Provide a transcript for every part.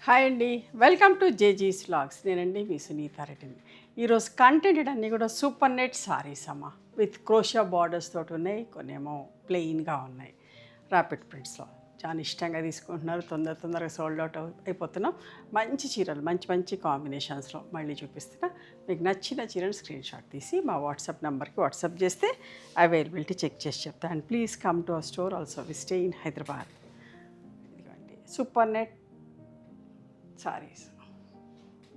Hi అండి, welcome to జేజీస్ vlogs. నేనండి మీ సునీతారెడ్డిని. ఈరోజు కంటెంట్ అన్నీ కూడా సూపర్ నెట్ సారీస్ అమ్మ, విత్ క్రోషా బార్డర్స్ తోటి ఉన్నాయి, కొన్నేమో ప్లెయిన్గా ఉన్నాయి. ర్యాపిడ్ ప్రింట్స్లో చాలా ఇష్టంగా తీసుకుంటున్నారు. తొందరగా సోల్డ్ అవుట్ అయిపోతున్నాం. మంచి చీరలు, మంచి మంచి కాంబినేషన్స్లో మళ్ళీ చూపిస్తున్నా. మీకు నచ్చిన చీరను స్క్రీన్ షాట్ తీసి మా వాట్సాప్ నెంబర్కి వాట్సాప్ చేస్తే అవైలబిలిటీ చెక్ చేసి చెప్తాను. And please come to our store also. We stay in Hyderabad. ఇదిగోండి సూపర్ నెట్ సారీస్.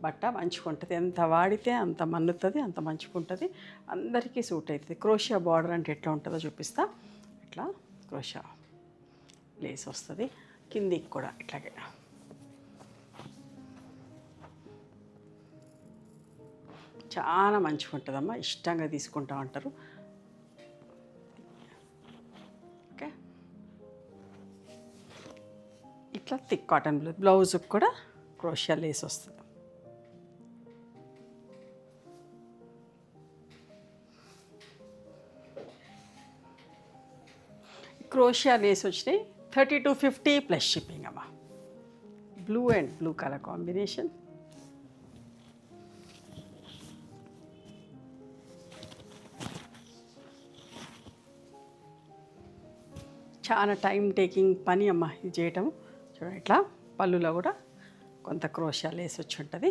బట్ట మంచిగా ఉంటుంది, ఎంత వాడితే అంత మన్నుతుంది, అంత మంచిగా ఉంటుంది, అందరికీ సూట్ అవుతుంది. క్రోషియా బార్డర్ అంటే ఎట్లా ఉంటుందో చూపిస్తా. ఇట్లా క్రోషియా లేస్ వస్తుంది, కిందికి కూడా ఇట్లాగే చాలా మంచిగా ఉంటుందమ్మా. ఇష్టంగా తీసుకుంటా ఉంటారు. ఓకే, ఇట్లా థిక్ కాటన్ బ్లౌజ్కి కూడా క్రోషియా లేస్ వస్తుంది. క్రోషియా లేస్ వచ్చినాయి 30-50 ప్లస్ షిప్పింగ్ అమ్మా. Blue and blue colour combination. చాలా టైం టేకింగ్ పని అమ్మ ఇది చేయటం. చూడండి, ఇట్లా పళ్ళులో కూడా కొంత క్రోషియా లేస్ వచ్చి ఉంటుంది.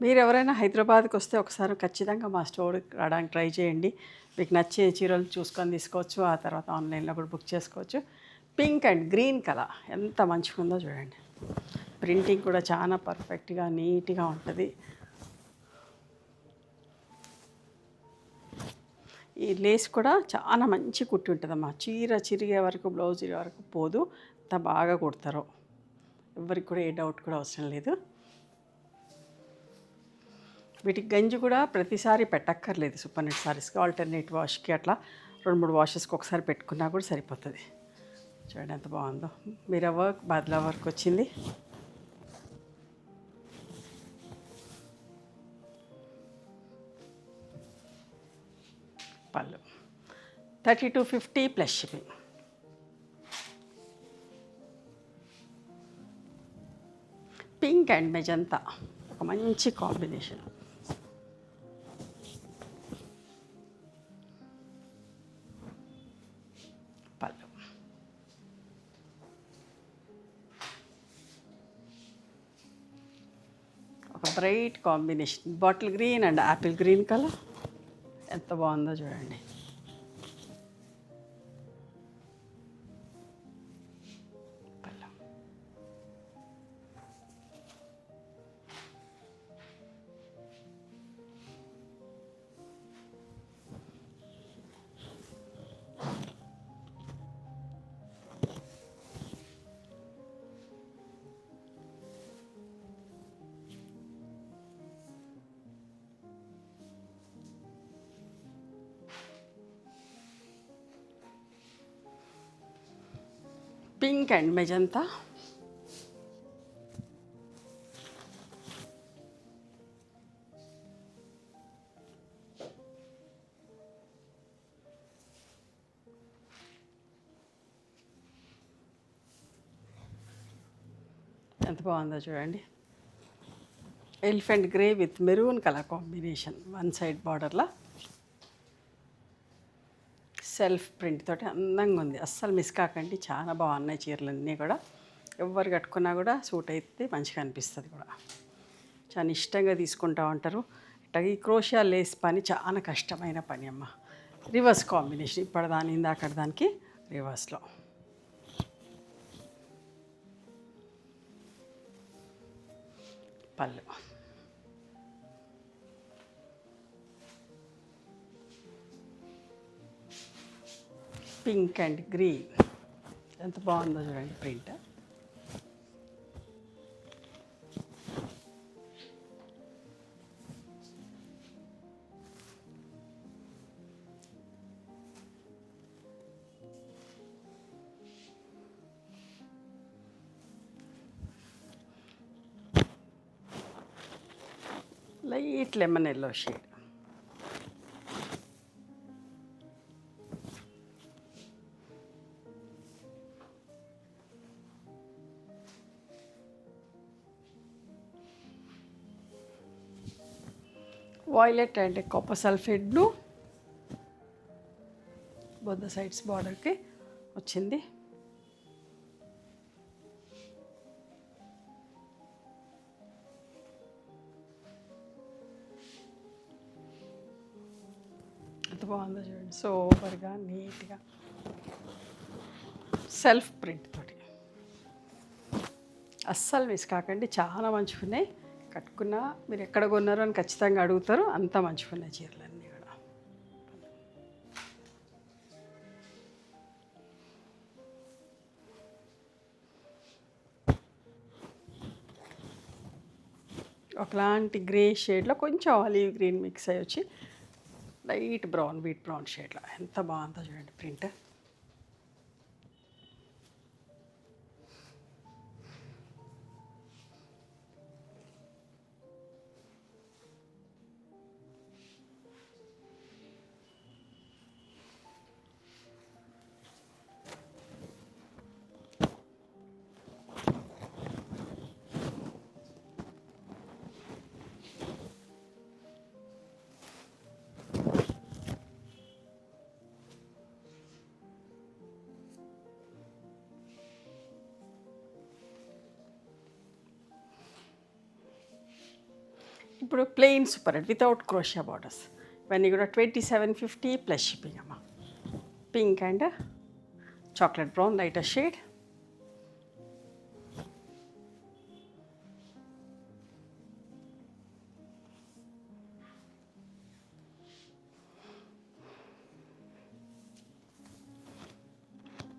మీరు ఎవరైనా హైదరాబాద్కి వస్తే ఒకసారి ఖచ్చితంగా మా స్టోర్కి రావడానికి ట్రై చేయండి. మీకు నచ్చే చీరలు చూసుకొని తీసుకోవచ్చు, ఆ తర్వాత ఆన్లైన్లో కూడా బుక్ చేసుకోవచ్చు. పింక్ అండ్ గ్రీన్ కలర్ ఎంత మంచిగా ఉందో చూడండి. ప్రింటింగ్ కూడా చాలా పర్ఫెక్ట్గా నీట్గా ఉంటుంది. ఈ లేస్ కూడా చాలా మంచి కుట్టి ఉంటుందమ్మా. చీర చిరిగే వరకు, బ్లౌజ్ చిరిగే వరకు పోదు, అంత బాగా కుడతారు. ఎవరికి కూడా ఏ డౌట్ కూడా అవసరం లేదు. వీటికి గంజి కూడా ప్రతిసారి పెట్టక్కర్లేదు. సూపర్ నెట్ సారీస్కి ఆల్టర్నేట్ వాష్కి అట్లా 2-3 వాషెస్కి ఒకసారి పెట్టుకున్నా కూడా సరిపోతుంది. చూడండి ఎంత బాగుందో. మీరా వర్క్, బాద్లా వర్క్ వచ్చింది. పళ్ళు 30-50 plus shipping. Pink and magenta ఒక మంచి కాంబినేషన్. పళ్ళు ఒక bright combination, bottle green and apple green colour ఎంత బాగుందో చూడండి. Pink and magenta. ఎంత బాగుందో చూడండి. Elephant grey with maroon colour combination. One side బార్డర్లా సెల్ఫ్ ప్రింట్ తోటి అందంగా ఉంది. అస్సలు మిస్ కాకండి, చాలా బాగున్నాయి చీరలన్నీ కూడా. ఎవరు కట్టుకున్నా కూడా సూట్ అయితే మంచిగా అనిపిస్తుంది కూడా. చాలా ఇష్టంగా తీసుకుంటూ ఉంటారు. ఇట్లా ఈ క్రోషియా లేస్ పని చాలా కష్టమైన పని అమ్మ. రివర్స్ కాంబినేషన్, ఇప్పుడు దాని ఇందాక దానికి రివర్స్లో. పళ్ళు పింక్ అండ్ గ్రీన్ ఎంత బాగుందో చూడండి print. Light lemon yellow shade. Violet and copper sulphate blue both the sides బార్డర్కి వచ్చింది. ఎంత బాగుందో చూడండి, సూపర్గా నీట్గా సెల్ఫ్ ప్రింట్ తోటి. అస్సలు మిస్ కాకండి, చాలా మంచిగా ఉన్నాయి. కట్టుకున్నా మీరు ఎక్కడ కొన్నారు అని ఖచ్చితంగా అడుగుతారు, అంత మంచిగా ఉన్నాయి చీరలన్నీ కూడా. ఒకలాంటి గ్రే షేడ్లో కొంచెం ఆలివ్ గ్రీన్ మిక్స్ అయ్యి వచ్చి లైట్ బ్రౌన్, వీట్ బ్రౌన్ షేడ్లో ఎంత బాగుందో చూడండి ప్రింట్. ఇప్పుడు ప్లెయిన్ సూపర్ వితౌట్ క్రోషియా బార్డర్స్, ఇవన్నీ కూడా 2750 ప్లస్ షిప్పింగ్ అమ్మ. Pink and chocolate brown lighter shade.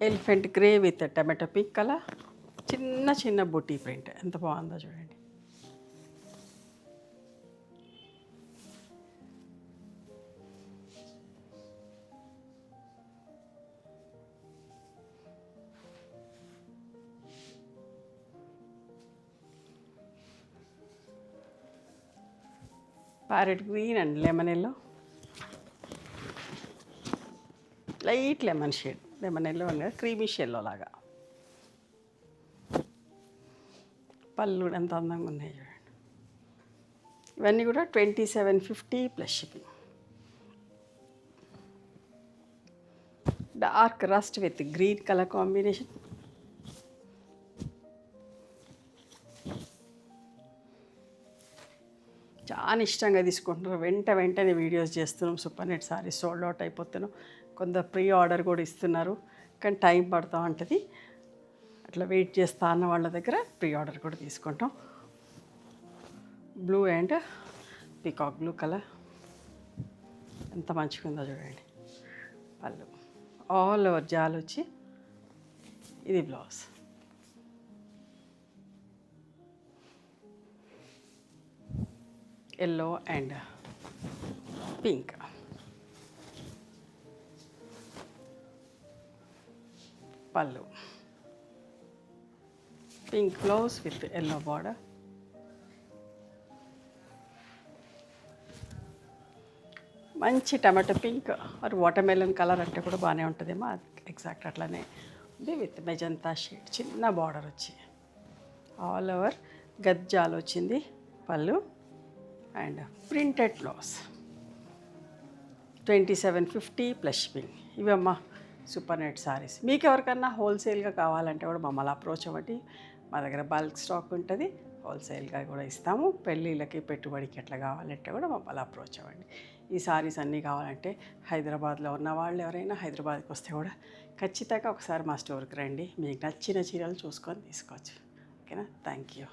Elephant grey with tomato pink colour, చిన్న చిన్న బుటీ ప్రింట్ ఎంత బాగుందో చూడండి. Parrot green and lemon yellow, light lemon shade, lemon yellow అనేది క్రీమిష్ ఎల్లో లాగా. పళ్ళు ఎంత అందంగా ఉన్నాయి చూడండి. ఇవన్నీ కూడా 2750 plus shipping. Dark rust with green colour combination. చాలా ఇష్టంగా తీసుకుంటున్నారు, వెంటనే వీడియోస్ చేస్తున్నాం. Super net saris sold out అయిపోతున్నాం. కొందరు ప్రీ ఆర్డర్ కూడా ఇస్తున్నారు, కానీ టైం పడుతూ ఉంటుంది. అట్లా వెయిట్ చేస్తా అన్న వాళ్ళ దగ్గర ప్రీ ఆర్డర్ కూడా తీసుకుంటాం. Blue and peacock blue colour ఎంత మంచిగా ఉందో చూడండి. పళ్ళు ఆల్ ఓవర్ జాల్ వచ్చి, ఇది బ్లౌజ్. Yellow and pink. పళ్ళు pink blouse with yellow border. మంచి టమాటో పింక్ మరి వాటర్ మెలన్ కలర్ అంటే కూడా బాగానే ఉంటుందేమో, ఎగ్జాక్ట్ అట్లానే ఉంది. విత్ మెజంతా షేడ్, చిన్న బార్డర్ వచ్చి ఆల్ ఓవర్ గజ్జాలు వచ్చింది. పళ్ళు and printed blouse 2750 plus shipping. ఇవమ్మా సూపర్ నెట్ సారీస్. మీకు ఎవరికన్నా హోల్సేల్గా కావాలంటే కూడా మమ్మల్ని అప్రోచ్ అవ్వండి. మా దగ్గర బల్క్ స్టాక్ ఉంటుంది, హోల్సేల్గా కూడా ఇస్తాము. పెళ్ళిళ్ళకి పెట్టుబడికి ఎట్లా కావాలంటే కూడా మమ్మల్ని అప్రోచ్ అవ్వండి. ఈ సారీస్ అన్నీ కావాలంటే హైదరాబాద్లో ఉన్న వాళ్ళు ఎవరైనా హైదరాబాద్కి వస్తే కూడా ఖచ్చితంగా ఒకసారి మా స్టోర్కి రండి. మీకు నచ్చిన చీరలు చూసుకొని తీసుకోవచ్చు. ఓకేనా? Thank you.